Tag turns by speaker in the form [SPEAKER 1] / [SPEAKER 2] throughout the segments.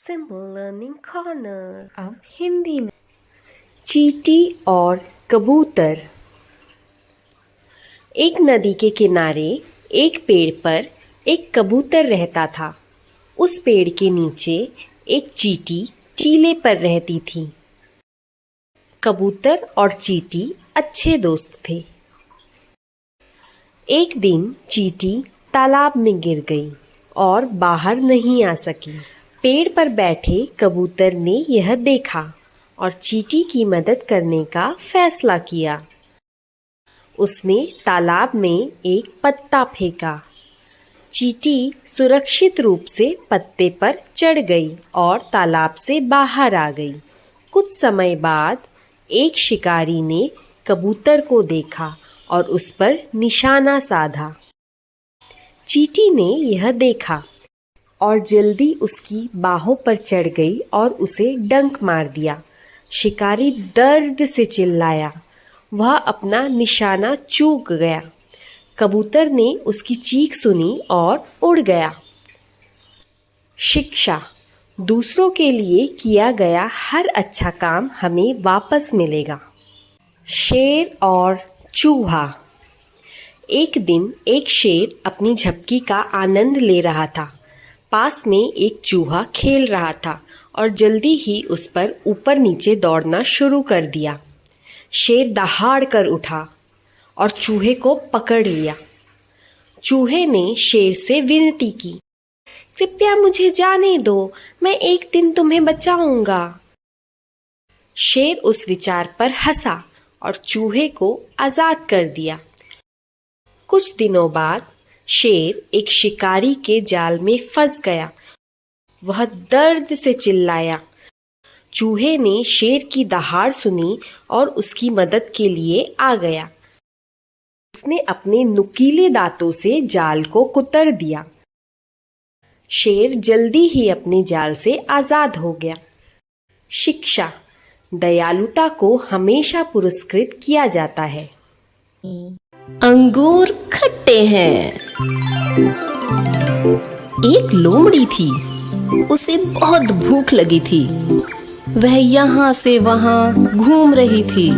[SPEAKER 1] Simple learning corner.
[SPEAKER 2] अब हिंदी में। चींटी और कबूतर। एक नदी के किनारे एक पेड़ पर एक कबूतर रहता था। उस पेड़ के नीचे एक चींटी टीले पर रहती थी। कबूतर और चींटी अच्छे दोस्त थे। एक दिन चींटी तालाब में गिर गई और बाहर नहीं आ सकी। पेड़ पर बैठे कबूतर ने यह देखा और चींटी की मदद करने का फैसला किया। उसने तालाब में एक पत्ता फेंका। चींटी सुरक्षित रूप से पत्ते पर चढ़ गई और तालाब से बाहर आ गई। कुछ समय बाद एक शिकारी ने कबूतर को देखा और उस पर निशाना साधा। चींटी ने यह देखा और जल्दी उसकी बाहों पर चढ़ गई और उसे डंक मार दिया। शिकारी दर्द से चिल्लाया। वह अपना निशाना चूक गया। कबूतर ने उसकी चीख सुनी और उड़ गया। शिक्षा: दूसरों के लिए किया गया हर अच्छा काम हमें वापस मिलेगा। शेर और चूहा। एक दिन एक शेर अपनी झपकी का आनंद ले रहा था। पास में एक चूहा खेल रहा था और जल्दी ही उस पर ऊपर नीचे दौड़ना शुरू कर दिया। शेर दहाड़ कर उठा और चूहे को पकड़ लिया। चूहे ने शेर से विनती की, कृपया मुझे जाने दो, मैं एक दिन तुम्हें बचाऊंगा। शेर उस विचार पर हंसा और चूहे को आजाद कर दिया। कुछ दिनों बाद शेर एक शिकारी के जाल में फंस गया। वह दर्द से चिल्लाया। चूहे ने शेर की दहाड़ सुनी और उसकी मदद के लिए आ गया। उसने अपने नुकीले दांतों से जाल को कुतर दिया। शेर जल्दी ही अपने जाल से आजाद हो गया। शिक्षा: दयालुता को हमेशा पुरस्कृत किया जाता है।
[SPEAKER 1] अंगूर खट्टे हैं। एक लोमड़ी थी। उसे बहुत भूख लगी थी। वह यहाँ से वहाँ घूम रही थी।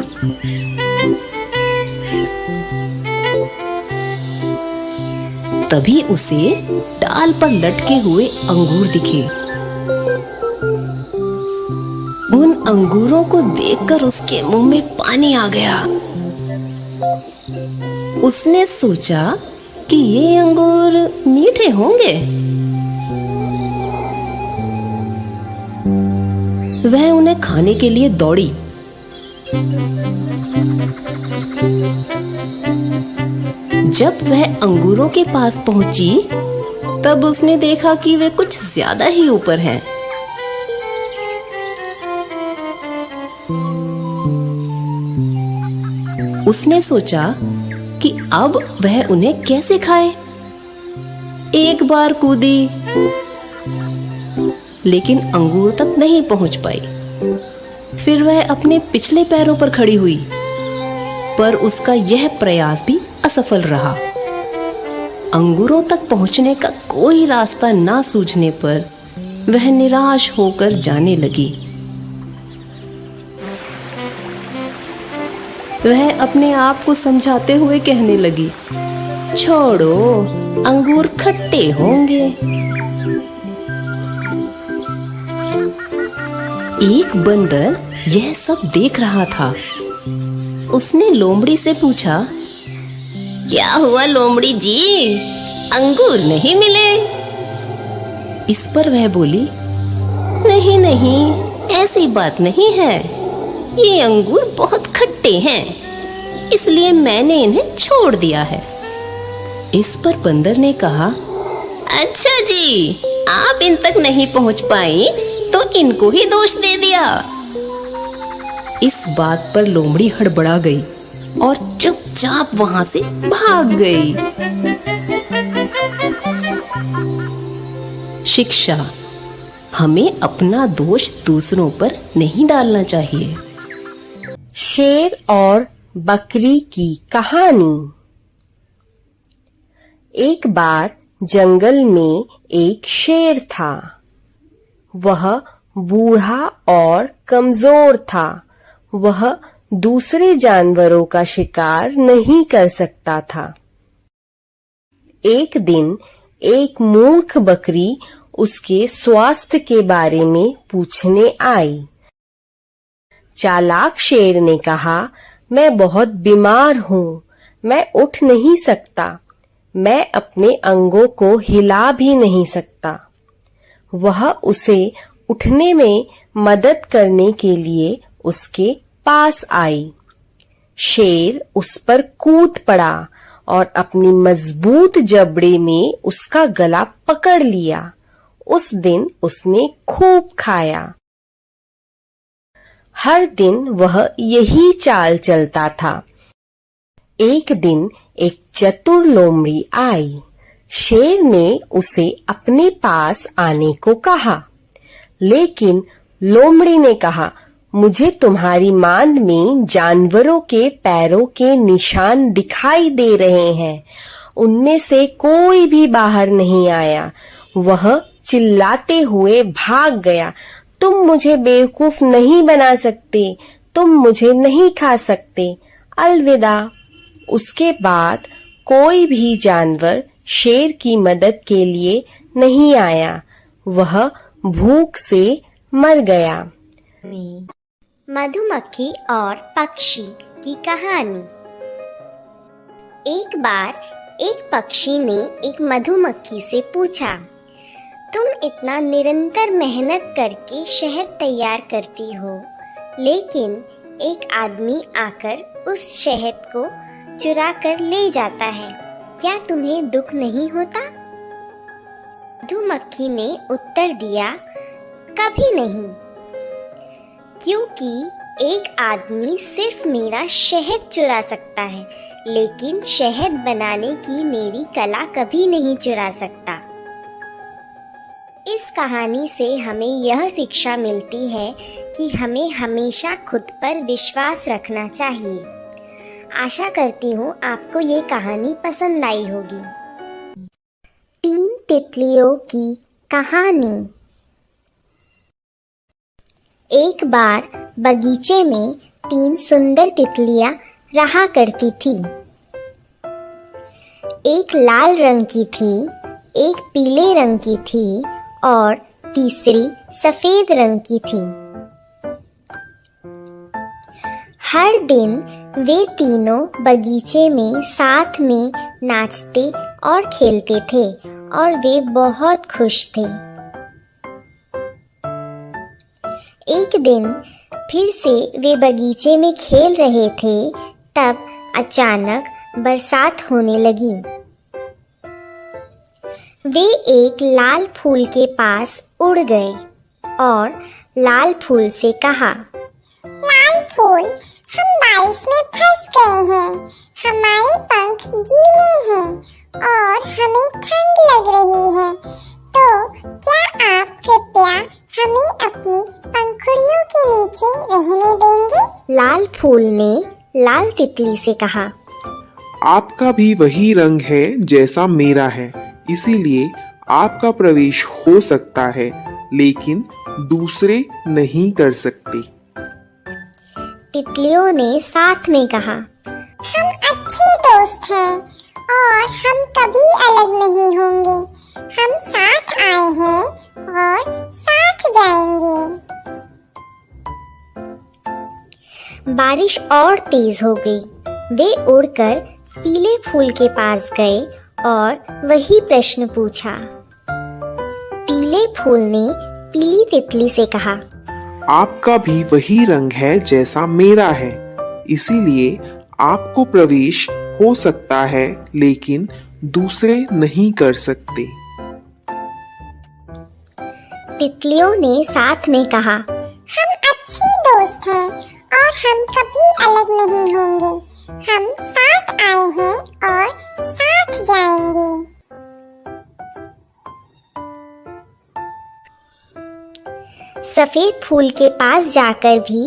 [SPEAKER 1] तभी उसे डाल पर लटके हुए अंगूर दिखे। उन अंगूरों को देखकर उसके मुंह में पानी आ गया। उसने सोचा कि ये अंगूर मीठे होंगे। वह उन्हें खाने के लिए दौड़ी। जब वह अंगूरों के पास पहुंची, तब उसने देखा कि वे कुछ ज्यादा ही ऊपर हैं। उसने सोचा कि अब वह उन्हें कैसे खाए। एक बार कूदी, लेकिन अंगूर तक नहीं पहुंच पाई। फिर वह अपने पिछले पैरों पर खड़ी हुई, पर उसका यह प्रयास भी असफल रहा। अंगूरों तक पहुंचने का कोई रास्ता ना सूझने पर वह निराश होकर जाने लगी। वह अपने आप को समझाते हुए कहने लगी, छोड़ो, अंगूर खट्टे होंगे। एक बंदर यह सब देख रहा था। उसने लोमड़ी से पूछा, क्या हुआ लोमड़ी जी, अंगूर नहीं मिले? इस पर वह बोली, नहीं नहीं, ऐसी बात नहीं है। ये अंगूर बहुत खट्टे हैं, इसलिए मैंने इन्हें छोड़ दिया है। इस पर बंदर ने कहा, अच्छा जी, आप इन तक नहीं पहुंच पाई तो इनको ही दोष दे दिया। इस बात पर लोमड़ी हड़बड़ा गई और चुपचाप वहां से भाग गई। शिक्षा: हमें अपना दोष दूसरों पर नहीं डालना चाहिए।
[SPEAKER 2] शेर और बकरी की कहानी। एक बार जंगल में एक शेर था। वह बूढ़ा और कमजोर था। वह दूसरे जानवरों का शिकार नहीं कर सकता था। एक दिन एक मूर्ख बकरी उसके स्वास्थ्य के बारे में पूछने आई। चालाक शेर ने कहा, मैं बहुत बीमार हूँ, मैं उठ नहीं सकता, मैं अपने अंगों को हिला भी नहीं सकता। वह उसे उठने में मदद करने के लिए उसके पास आई। शेर उस पर कूद पड़ा और अपनी मजबूत जबड़े में उसका गला पकड़ लिया। उस दिन उसने खूब खाया। हर दिन वह यही चाल चलता था। एक दिन एक चतुर लोमड़ी आई। शेर ने उसे अपने पास आने को कहा, लेकिन लोमड़ी ने कहा, मुझे तुम्हारी मांद में जानवरों के पैरों के निशान दिखाई दे रहे हैं, उनमें से कोई भी बाहर नहीं आया। वह चिल्लाते हुए भाग गया, तुम मुझे बेवकूफ नहीं बना सकते, तुम मुझे नहीं खा सकते, अलविदा। उसके बाद कोई भी जानवर शेर की मदद के लिए नहीं आया। वह भूख से मर गया।
[SPEAKER 3] मधुमक्खी और पक्षी की कहानी। एक बार एक पक्षी ने एक मधुमक्खी से पूछा, तुम इतना निरंतर मेहनत करके शहद तैयार करती हो, लेकिन एक आदमी आकर उस शहद को चुरा कर ले जाता है, क्या तुम्हें दुख नहीं होता? मधुमक्खी ने उत्तर दिया, कभी नहीं, क्योंकि एक आदमी सिर्फ मेरा शहद चुरा सकता है, लेकिन शहद बनाने की मेरी कला कभी नहीं चुरा सकता। इस कहानी से हमें यह शिक्षा मिलती है कि हमें हमेशा खुद पर विश्वास रखना चाहिए। आशा करती हूँ आपको ये कहानी पसंद आई होगी। 3 तितलियों की कहानी। एक बार बगीचे में 3 सुंदर तितलियां रहा करती थी। एक लाल रंग की थी, एक पीले रंग की थी और तीसरी सफेद रंग की थी। हर दिन वे तीनों बगीचे में साथ में नाचते और खेलते थे और वे बहुत खुश थे। एक दिन फिर से वे बगीचे में खेल रहे थे, तब अचानक बरसात होने लगी। वे एक लाल फूल के पास उड़ गए और लाल फूल से कहा, लाल फूल, हम बारिश में फंस गए हैं, हमारे पंख गीले हैं और हमें ठंड लग रही है, तो क्या आप कृपया हमें अपनी पंखुड़ियों के नीचे रहने देंगे? लाल फूल ने लाल तितली से कहा,
[SPEAKER 4] आपका भी वही रंग है जैसा मेरा है, इसीलिए आपका प्रवेश हो सकता है, लेकिन दूसरे नहीं कर सकते।
[SPEAKER 3] तितलियों ने साथ में कहा, हम अच्छे दोस्त हैं और हम कभी अलग नहीं होंगे, हम साथ आए हैं और साथ जाएंगे। बारिश और तेज हो गई। वे उड़कर पीले फूल के पास गए और वही प्रश्न पूछा। पीले फूल ने पीली तितली से कहा,
[SPEAKER 4] आपका भी वही रंग है जैसा मेरा है, इसीलिए आपको प्रवेश हो सकता है, लेकिन दूसरे नहीं कर सकते।
[SPEAKER 3] तितलियों ने साथ में कहा, हम अच्छे दोस्त हैं और हम कभी अलग नहीं होंगे, हम साथ आए हैं और साथ जाएंगे। सफेद फूल के पास जाकर भी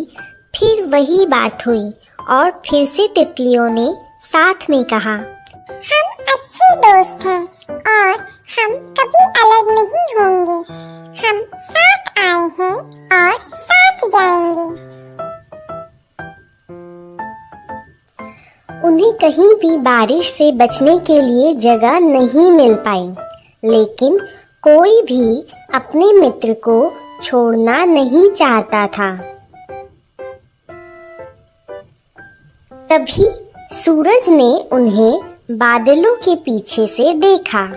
[SPEAKER 3] फिर वही बात हुई और फिर से तितलियों ने साथ में कहा, हम अच्छे दोस्त हैं और हम कभी अलग नहीं होंगे, हम साथ कहीं भी बारिश से बचने के लिए जगह नहीं मिल पाई, लेकिन कोई भी अपने मित्र को छोड़ना नहीं चाहता था। तभी सूरज ने उन्हें बादलों के पीछे से देखा।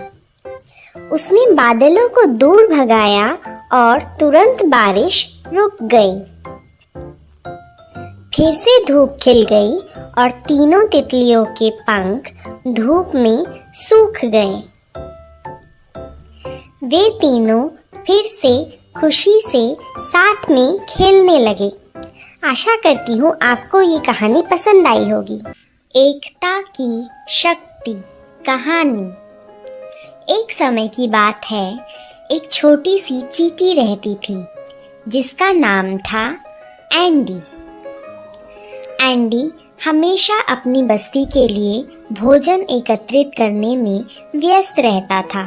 [SPEAKER 3] उसने बादलों को दूर भगाया और तुरंत बारिश रुक गई। फिर से धूप खिल गई और तीनों तितलियों के पंख धूप में सूख गए। वे तीनों फिर से खुशी से साथ में खेलने लगे। आशा करती हूँ आपको ये कहानी पसंद आई होगी। एकता की शक्ति कहानी। एक समय की बात है, एक छोटी सी चींटी रहती थी जिसका नाम था एंडी। एंडी हमेशा अपनी बस्ती के लिए भोजन एकत्रित करने में व्यस्त रहता था।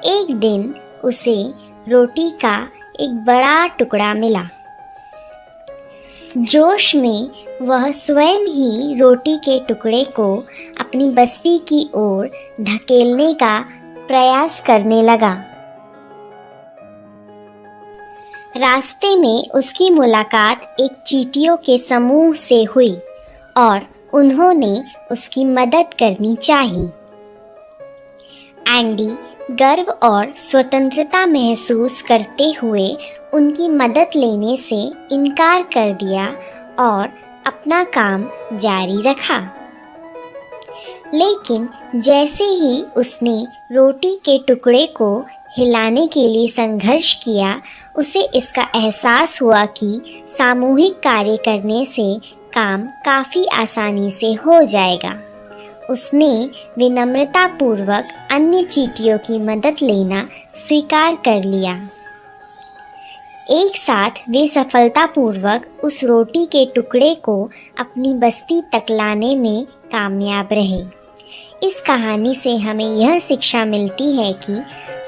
[SPEAKER 3] एक दिन उसे रोटी का एक बड़ा टुकड़ा मिला। जोश में वह स्वयं ही रोटी के टुकड़े को अपनी बस्ती की ओर धकेलने का प्रयास करने लगा। रास्ते में उसकी मुलाकात एक चींटियों के समूह से हुई और उन्होंने उसकी मदद करनी चाही। एंडी गर्व और स्वतंत्रता महसूस करते हुए उनकी मदद लेने से इनकार कर दिया और अपना काम जारी रखा। लेकिन जैसे ही उसने रोटी के टुकड़े को हिलाने के लिए संघर्ष किया, उसे इसका एहसास हुआ कि सामूहिक कार्य करने से काम काफ़ी आसानी से हो जाएगा। उसने विनम्रतापूर्वक अन्य चींटियों की मदद लेना स्वीकार कर लिया। एक साथ वे सफलतापूर्वक उस रोटी के टुकड़े को अपनी बस्ती तक लाने में कामयाब रहे। इस कहानी से हमें यह शिक्षा मिलती है कि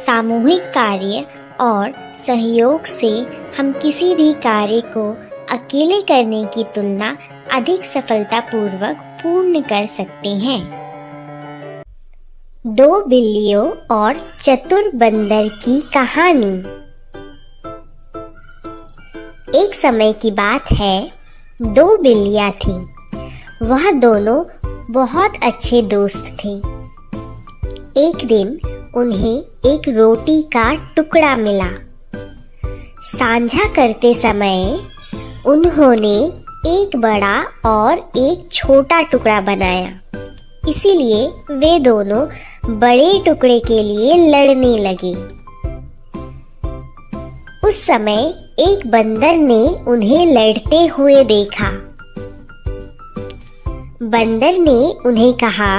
[SPEAKER 3] सामूहिक कार्य और सहयोग से हम किसी भी कार्य को अकेले करने की तुलना अधिक सफलतापूर्वक पूर्ण कर सकते हैं। दो बिल्लियों और चतुर बंदर की कहानी। एक समय की बात है, दो बिल्लियां थीं। वह दोनों बहुत अच्छे दोस्त थे। एक दिन उन्हें एक रोटी का टुकड़ा मिला। साझा करते समय उन्होंने एक बड़ा और एक छोटा टुकड़ा बनाया। इसीलिए वे दोनों बड़े टुकड़े के लिए लड़ने लगे। उस समय एक बंदर ने उन्हें लड़ते हुए देखा। बंदर ने उन्हें कहा,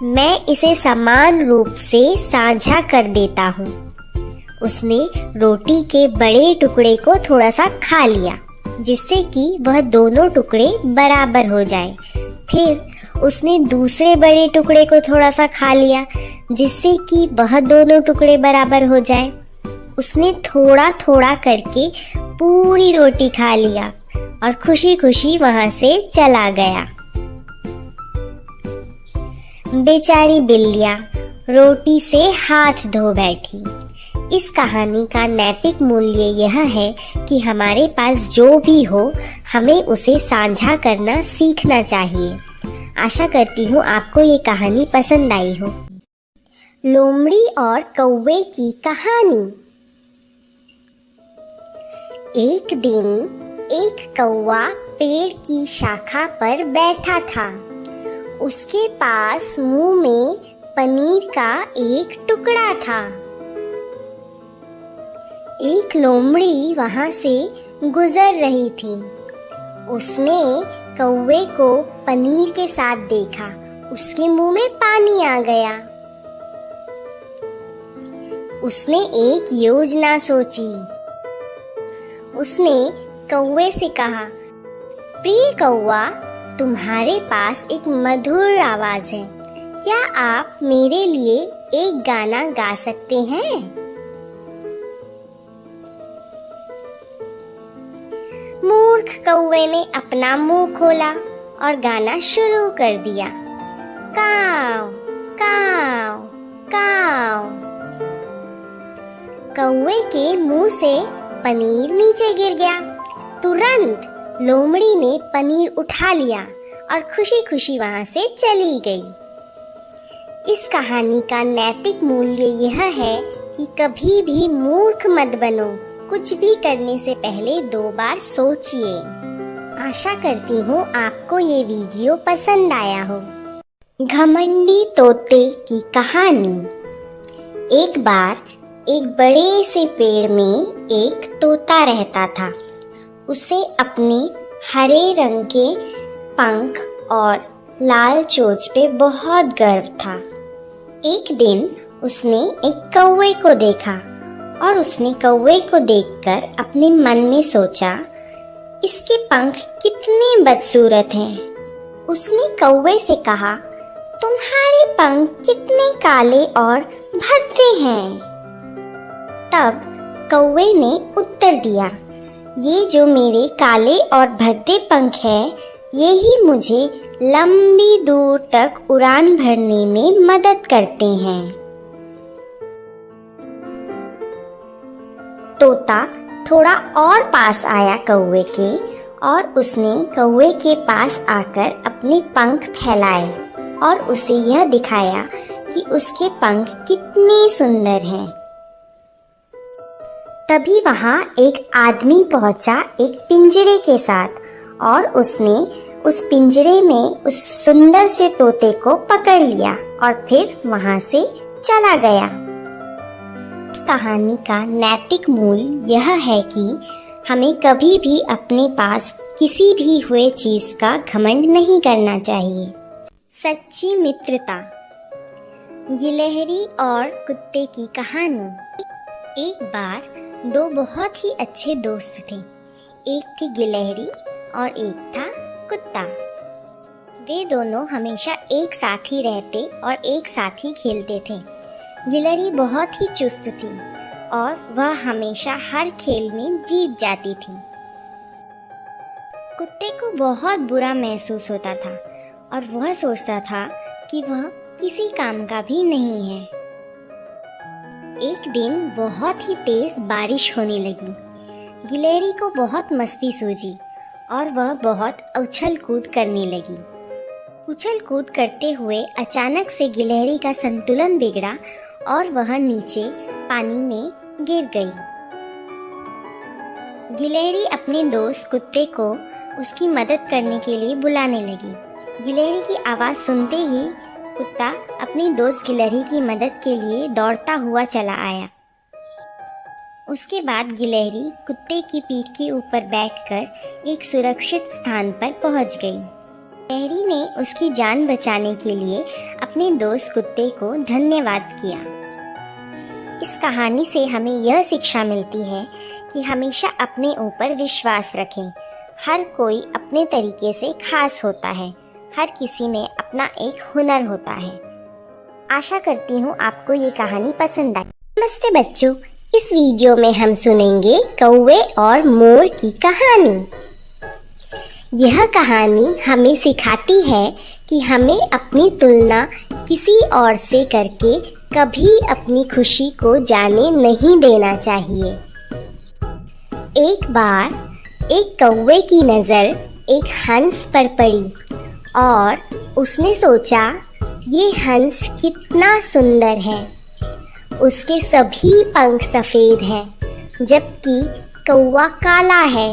[SPEAKER 3] मैं इसे समान रूप से साझा कर देता हूँ। उसने रोटी के बड़े टुकड़े को थोड़ा सा खा लिया, जिससे कि वह दोनों टुकड़े बराबर हो जाए। फिर उसने दूसरे बड़े टुकड़े को थोड़ा सा खा लिया, जिससे कि वह दोनों टुकड़े बराबर हो जाए। उसने थोड़ा थोड़ा करके पूरी रोटी खा लिया और खुशी खुशी वहां से चला गया। बेचारी बिल्लियां रोटी से हाथ धो बैठी। इस कहानी का नैतिक मूल्य यह है कि हमारे पास जो भी हो, हमें उसे साझा करना सीखना चाहिए। आशा करती हूँ आपको ये कहानी पसंद आई हो। लोमड़ी और कौवे की कहानी। एक दिन एक कौवा पेड़ की शाखा पर बैठा था। उसके पास मुंह में पनीर का एक टुकड़ा था। एक लोमड़ी वहां से गुजर रही थी। उसने कौवे को पनीर के साथ देखा। उसके मुंह में पानी आ गया। उसने एक योजना सोची। उसने कौवे से कहा, प्रिय कौवा, तुम्हारे पास एक मधुर आवाज है। क्या आप मेरे लिए एक गाना गा सकते हैं? मूर्ख कौवे ने अपना मुंह खोला और गाना शुरू कर दिया। काव काव काव। कौवे के मुंह से पनीर नीचे गिर गया। तुरंत लोमड़ी ने पनीर उठा लिया और खुशी खुशी वहां से चली गई। इस कहानी का नैतिक मूल्य यह है कि कभी भी मूर्ख मत बनो। कुछ भी करने से पहले 2 बार सोचिए। आशा करती हूँ आपको ये वीडियो पसंद आया हो। घमंडी तोते की कहानी। एक बार एक बड़े से पेड़ में एक तोता रहता था। उसे अपने हरे रंग के पंख और लाल चोंच पे बहुत गर्व था। एक दिन उसने एक कौवे को देखा और उसने कौवे को देखकर अपने मन में सोचा, इसके पंख कितने बदसूरत हैं। उसने कौवे से कहा, तुम्हारे पंख कितने काले और भद्दे हैं। तब कौवे ने उत्तर दिया, ये जो मेरे काले और भद्दे पंख हैं, यही मुझे लंबी दूर तक उड़ान भरने में मदद करते हैं। तोता थोड़ा और पास आया कौवे के और उसने कौवे के पास आकर अपने पंख फैलाए और उसे यह दिखाया कि उसके पंख कितने सुंदर हैं। तभी वहां एक आदमी पहुंचा एक पिंजरे के साथ और उसने उस पिंजरे में उस सुंदर से तोते को पकड़ लिया और फिर वहां से चला गया। इस कहानी का नैतिक मूल्य यह है कि हमें कभी भी अपने पास किसी भी हुए चीज का घमंड नहीं करना चाहिए। सच्ची मित्रता। गिलहरी और कुत्ते की कहानी। एक बार 2 बहुत ही अच्छे दोस्त थे। एक थी गिलहरी और एक था कुत्ता। वे दोनों हमेशा एक साथ ही रहते और एक साथ ही खेलते थे। गिलहरी बहुत ही चुस्त थी और वह हमेशा हर खेल में जीत जाती थी। कुत्ते को बहुत बुरा महसूस होता था और वह सोचता था कि वह किसी काम का भी नहीं है। एक दिन बहुत ही तेज बारिश होने लगी। गिलहरी को बहुत मस्ती सूझी और वह बहुत उछल कूद करने लगी। उछल कूद करते हुए अचानक से गिलहरी का संतुलन बिगड़ा और वह नीचे पानी में गिर गई। गिलहरी अपने दोस्त कुत्ते को उसकी मदद करने के लिए बुलाने लगी। गिलहरी की आवाज़ सुनते ही कुत्ता अपनी दोस्त गिलहरी की मदद के लिए दौड़ता हुआ चला आया। उसके बाद गिलहरी कुत्ते की पीठ के ऊपर बैठकर एक सुरक्षित स्थान पर पहुंच गई। गिलहरी ने उसकी जान बचाने के लिए अपने दोस्त कुत्ते को धन्यवाद किया। इस कहानी से हमें यह शिक्षा मिलती है कि हमेशा अपने ऊपर विश्वास रखें। हर कोई अपने तरीके से खास होता है। हर किसी में अपना एक हुनर होता है। आशा करती हूँ आपको ये कहानी पसंद आई। नमस्ते बच्चों, इस वीडियो में हम सुनेंगे कौवे और मोर की कहानी। यह कहानी हमें सिखाती है कि हमें अपनी तुलना किसी और से करके कभी अपनी खुशी को जाने नहीं देना चाहिए। एक बार एक कौवे की नज़र एक हंस पर पड़ी और उसने सोचा, ये हंस कितना सुंदर है। उसके सभी पंख सफेद हैं, जबकि कौवा काला है।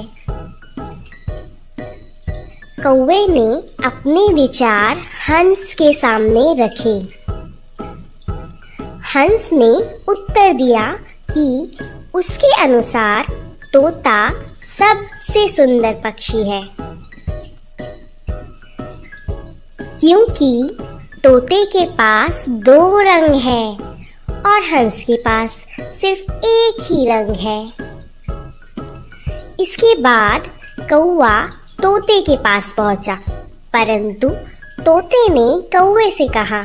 [SPEAKER 3] कौवे ने अपने विचार हंस के सामने रखे। हंस ने उत्तर दिया कि उसके अनुसार तोता सबसे सुंदर पक्षी है, क्योंकि तोते के पास 2 रंग हैं और हंस के पास सिर्फ एक ही रंग है। इसके बाद कौवा तोते के पास पहुंचा, परंतु तोते ने कौवे से कहा,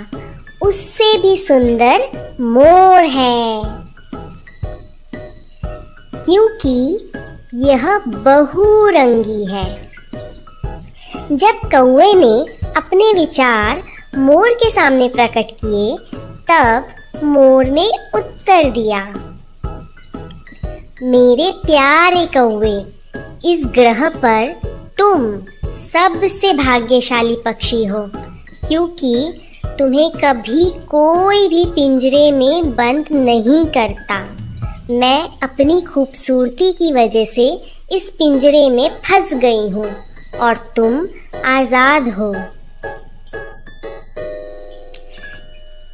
[SPEAKER 3] उससे भी सुंदर मोर है, क्योंकि यह बहुरंगी है। जब कौवे ने अपने विचार मोर के सामने प्रकट किए, तब मोर ने उत्तर दिया, मेरे प्यारे कौवे, इस ग्रह पर तुम सबसे भाग्यशाली पक्षी हो, क्योंकि तुम्हें कभी कोई भी पिंजरे में बंद नहीं करता। मैं अपनी खूबसूरती की वजह से इस पिंजरे में फंस गई हूँ और तुम आजाद हो।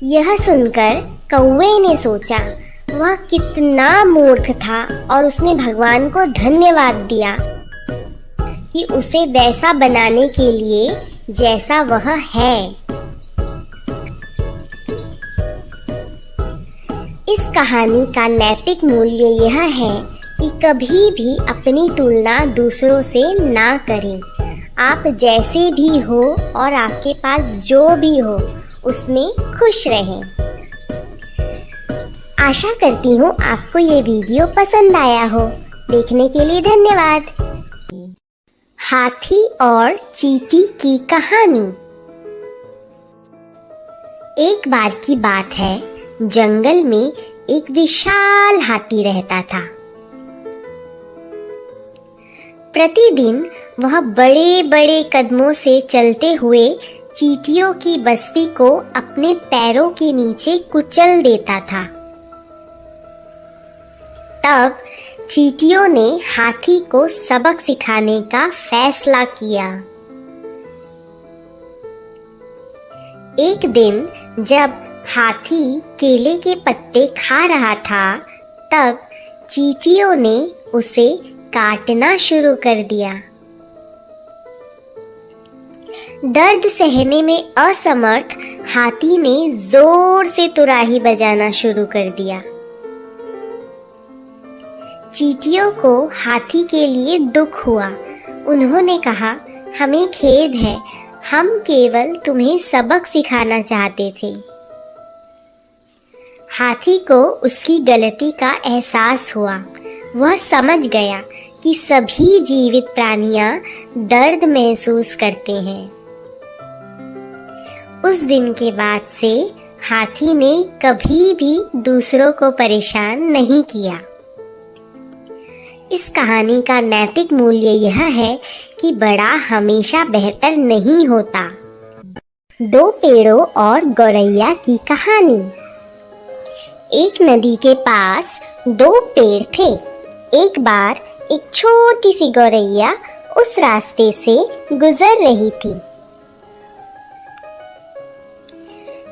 [SPEAKER 3] यह सुनकर कौवे ने सोचा वह कितना मूर्ख था और उसने भगवान को धन्यवाद दिया कि उसे वैसा बनाने के लिए जैसा वह है। इस कहानी का नैतिक मूल्य यह है कि कभी भी अपनी तुलना दूसरों से ना करें। आप जैसे भी हो और आपके पास जो भी हो उसमें खुश रहें। आशा करती हूँ आपको ये वीडियो पसंद आया हो। देखने के लिए धन्यवाद। हाथी और चींटी की कहानी। एक बार की बात है, जंगल में एक विशाल हाथी रहता था। प्रतिदिन वह बड़े बड़े कदमों से चलते हुए चींटियों की बस्ती को अपने पैरों के नीचे कुचल देता था। तब चींटियों ने हाथी को सबक सिखाने का फैसला किया। एक दिन जब हाथी केले के पत्ते खा रहा था, तब चींटियों ने उसे काटना शुरू कर दिया। दर्द सहने में असमर्थ हाथी ने जोर से तुराही बजाना शुरू कर दिया। चींटियों को हाथी के लिए दुख हुआ। उन्होंने कहा, हमें खेद है, हम केवल तुम्हें सबक सिखाना चाहते थे। हाथी को उसकी गलती का एहसास हुआ। वह समझ गया कि सभी जीवित प्राणियां दर्द महसूस करते हैं। उस दिन के बाद से हाथी ने कभी भी दूसरों को परेशान नहीं किया। इस कहानी का नैतिक मूल्य यह है कि बड़ा हमेशा बेहतर नहीं होता। दो पेड़ों और गौरैया की कहानी। एक नदी के पास दो पेड़ थे। एक बार एक छोटी सी गौरैया उस रास्ते से गुजर रही थी।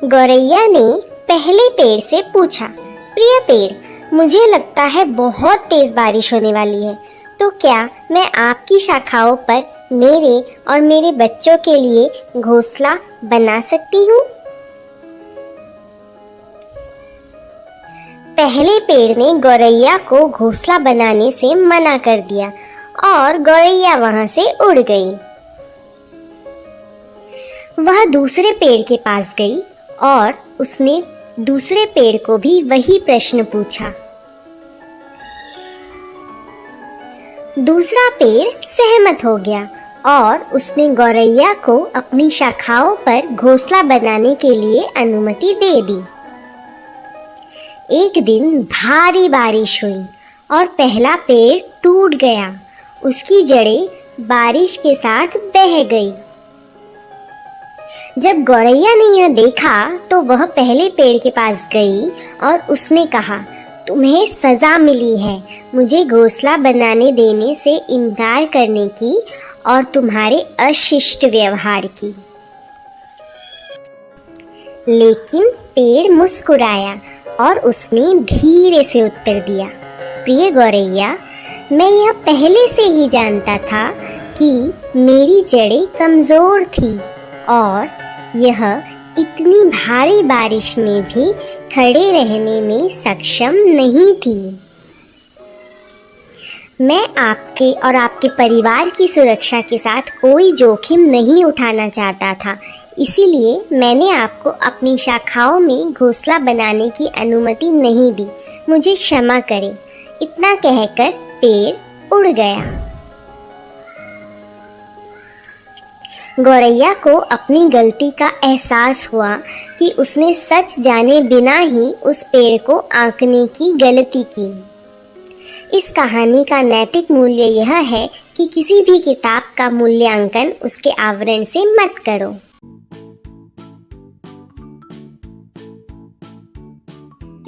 [SPEAKER 3] गौरैया ने पहले पेड़ से पूछा, प्रिय पेड़, मुझे लगता है बहुत तेज बारिश होने वाली है, तो क्या मैं आपकी शाखाओं पर मेरे और मेरे बच्चों के लिए घोंसला बना सकती हूँ? पहले पेड़ ने गौरैया को घोंसला बनाने से मना कर दिया और गौरैया वहां से उड़ गई। वह दूसरे पेड़ के पास गई और उसने दूसरे पेड़ को भी वही प्रश्न पूछा। दूसरा पेड़ सहमत हो गया और उसने गौरैया को अपनी शाखाओं पर घोंसला बनाने के लिए अनुमति दे दी। एक दिन भारी बारिश हुई और पहला पेड़ टूट गया। उसकी जड़ें बारिश के साथ बह गई। जब गौरैया ने यह देखा तो वह पहले पेड़ के पास गई और उसने कहा, तुम्हें सजा मिली है मुझे घोंसला बनाने देने से इनकार करने की और तुम्हारे अशिष्ट व्यवहार की। लेकिन पेड़ मुस्कुराया और उसने धीरे से उत्तर दिया, प्रिय गौरैया, मैं यह पहले से ही जानता था कि मेरी जड़ें कमजोर थी और यह इतनी भारी बारिश में भी खड़े रहने में सक्षम नहीं थी। मैं आपके और आपके परिवार की सुरक्षा के साथ कोई जोखिम नहीं उठाना चाहता था, इसीलिए मैंने आपको अपनी शाखाओं में घोंसला बनाने की अनुमति नहीं दी। मुझे क्षमा करें। इतना कहकर पेड़ उड़ गया। गौरैया को अपनी गलती का एहसास हुआ कि उसने सच जाने बिना ही उस पेड़ को आंकने की गलती की। इस कहानी का नैतिक मूल्य यह है कि किसी भी किताब का मूल्यांकन उसके आवरण से मत करो।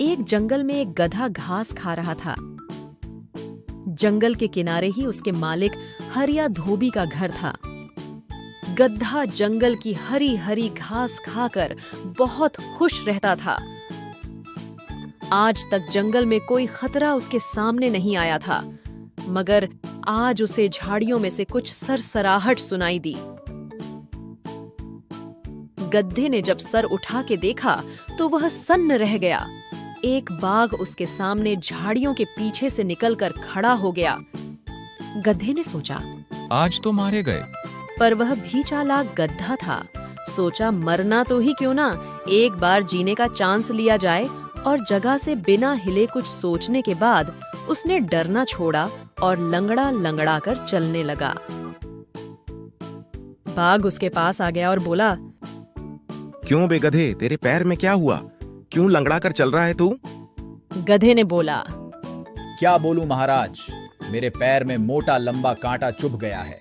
[SPEAKER 5] एक जंगल में एक गधा घास खा रहा था। जंगल के किनारे ही उसके मालिक हरिया धोबी का घर था। गधा जंगल की हरी हरी घास खाकर बहुत खुश रहता था। आज तक जंगल में कोई खतरा उसके सामने नहीं आया था, मगर आज उसे झाड़ियों में से कुछ सरसराहट सुनाई दी। गधे ने जब सर उठा के देखा तो वह सन्न रह गया। एक बाघ उसके सामने झाड़ियों के पीछे से निकलकर खड़ा हो गया। गधे ने सोचा,
[SPEAKER 6] आज तो मारे गए।
[SPEAKER 5] पर वह भी चालाक गधा था। सोचा, मरना तो ही क्यों ना, एक बार जीने का चांस लिया जाए। और जगह से बिना हिले कुछ सोचने के बाद उसने डरना छोड़ा और लंगड़ा लंगड़ा कर चलने लगा। बाघ उसके पास आ गया और बोला,
[SPEAKER 7] क्यों बे गधे, तेरे पैर में क्या हुआ? क्यों लंगड़ा कर चल रहा है तू?
[SPEAKER 5] गधे ने बोला,
[SPEAKER 8] क्या बोलूं महाराज, मेरे पैर में मोटा लंबा कांटा चुभ गया है।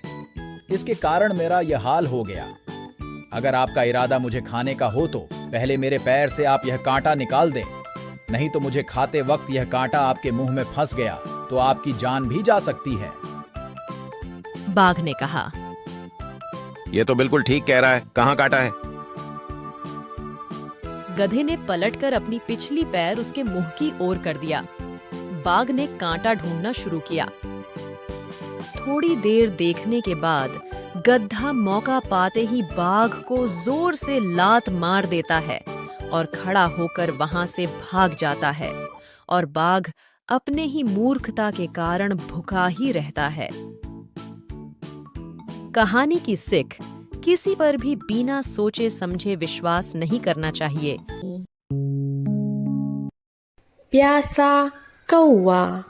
[SPEAKER 8] इसके कारण मेरा यह हाल हो गया। अगर आपका इरादा मुझे खाने का हो तो पहले मेरे पैर से आप यह कांटा निकाल दें, नहीं तो मुझे खाते वक्त यह कांटा आपके मुंह में फंस गया तो आपकी जान भी जा सकती है।
[SPEAKER 5] बाघ ने कहा,
[SPEAKER 7] ये तो बिल्कुल ठीक कह रहा है, कहाँ काटा है?
[SPEAKER 5] गधे ने पलटकर अपनी पिछली पैर उसके मुंह की ओर कर दिया। बाघ ने कांटा ढूंढना शुरू किया। थोड़ी देर देखने के बाद गधा मौका पाते ही बाघ को जोर से लात मार देता है और खड़ा होकर वहां से भाग जाता है, और बाघ अपने ही मूर्खता के कारण भूखा ही रहता है। कहानी की सीख, किसी पर भी बिना सोचे समझे विश्वास नहीं करना चाहिए।
[SPEAKER 2] प्यासा कौवा।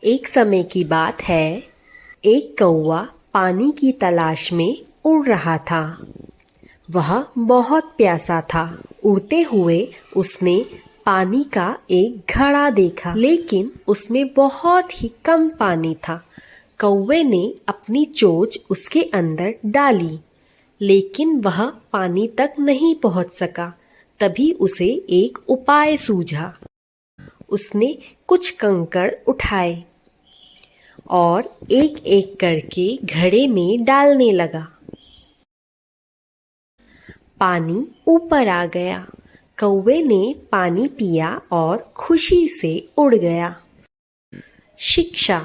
[SPEAKER 2] एक समय की बात है, एक कौवा पानी की तलाश में उड़ रहा था। वह बहुत प्यासा था। उड़ते हुए उसने पानी का एक घड़ा देखा, लेकिन उसमें बहुत ही कम पानी था। कौवे ने अपनी चोंच उसके अंदर डाली, लेकिन वह पानी तक नहीं पहुंच सका। तभी उसे एक उपाय सूझा। उसने कुछ कंकड़ उठाए और एक एक करके घड़े में डालने लगा। पानी ऊपर आ गया। कौवे ने पानी पिया और खुशी से उड़ गया। शिक्षा,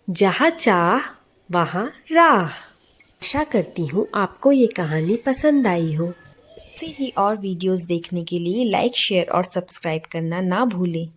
[SPEAKER 2] जहाँ चाह वहाँ राह। आशा करती हूँ आपको ये कहानी पसंद आई हो। ऐसे ही और वीडियोस देखने के लिए लाइक, शेयर और सब्सक्राइब करना ना भूलें।